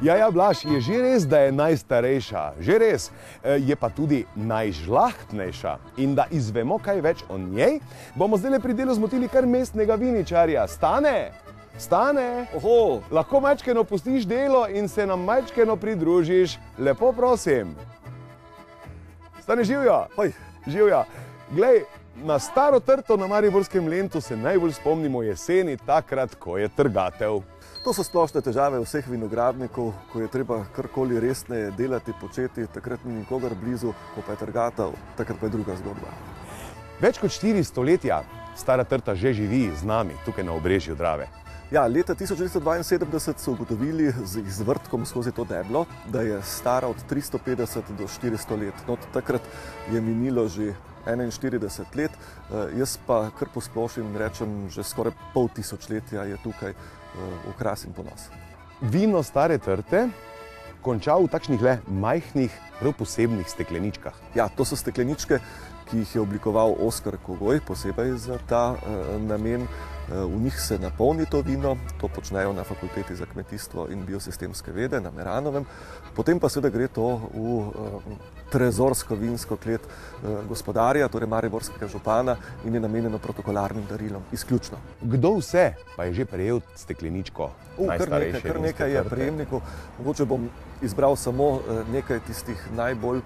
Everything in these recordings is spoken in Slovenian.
Ja, Blaž, je že res, da je najstarejša, že res, je pa tudi najžlahtnejša. In da izvemo kaj več o njej, bomo zdaj pri delu zmotili kar mestnega viničarja. Stane! Stane! Oho! Lahko majčkeno pustiš delo in se nam majčkeno pridružiš. Lepo prosim. Stane, živjo! Hoj! Živjo! Glej, na staro trto na Mariborskem Lentu se najbolj spomnimo jeseni, takrat, ko je trgatev. To so splošne težave vseh vinogradnikov, ko je treba karkoli resneje delati, početi, takrat ni nikogar blizu, ko pa je trgatev, takrat pa je druga zgodba. Več kot 4 stoletja stara trta že živi z nami, tukaj na obrežju Drave. Ja, leta 1972 so ugotovili z izvrtkom skozi to deblo, da je stara od 350 do 400 let. No, takrat je minilo že 41 let, jaz pa kar posplošim in rečem, že skoraj pol tisočletja je tukaj okras in ponos. Vino stare trte konča v takšnih le majhnih, prav posebnih stekleničkah. Ja, to so stekleničke, ki jih je oblikoval Oskar Kogoj, posebej za ta namen. V njih se napolni to vino, to počnejo na Fakulteti za kmetijstvo in biosistemske vede na Meranovem. Potem pa seveda gre to v trezorsko vinsko klet gospodarja, torej mariborskega župana, in je namenjeno protokolarnim darilom, izključno. Kdo vse pa je že prejel stekleničko najstarejše? Kar nekaj je prejemnikov. Mogoče bom izbral samo nekaj tistih najbolj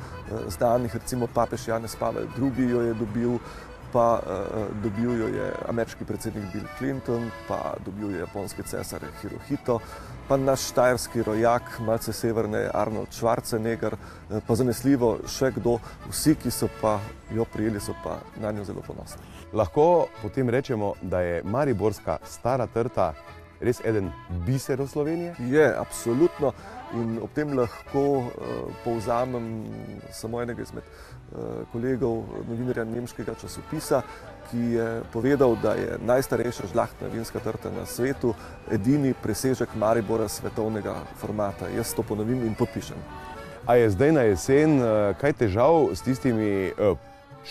znanih, recimo papež Janez Pavel II. Jo je dobil, pa dobil jo je ameriški predsednik Bill Clinton, pa dobil je japonski cesar Hirohito, pa naš štajerski rojak, malce severne, Arnold Schwarzenegger, pa zanesljivo še kdo. Vsi, ki so pa jo prijeli, so pa na njo zelo ponosni. Lahko potem rečemo, da je mariborska stara trta res eden biserov Slovenije? Je, absolutno. In ob tem lahko povzamem samo enega izmed kolegov, novinarja nemškega časopisa, ki je povedal, da je najstarejša žlahtna vinska trta na svetu edini presežek Maribora svetovnega formata. Jaz to ponovim in podpišem. A je zdaj na jesen kaj težav s tistimi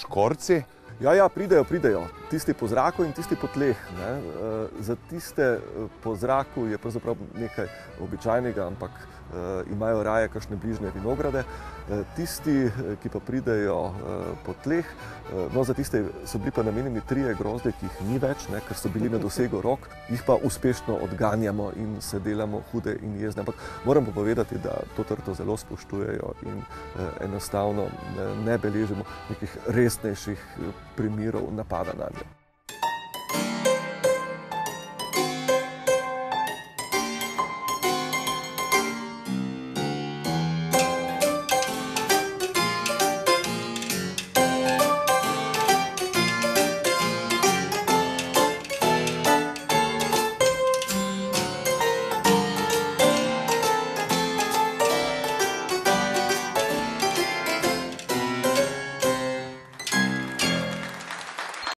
škorci? Ja, pridejo. Tisti po zraku in tisti po tleh. Za tiste po zraku je pravzaprav nekaj običajnega, ampak imajo raje kakšne bližnje vinograde. Tisti, ki pa pridejo po tleh, no, za tiste so bili pa namenjeni 3 grozdje, ki jih ni več, ker so bili na dosegu rok, jih pa uspešno odganjamo in se delamo hude in jezne. Ampak moram pa povedati, da to trto zelo spoštujejo in enostavno ne beležimo nekih resnejših primerov napada na njo.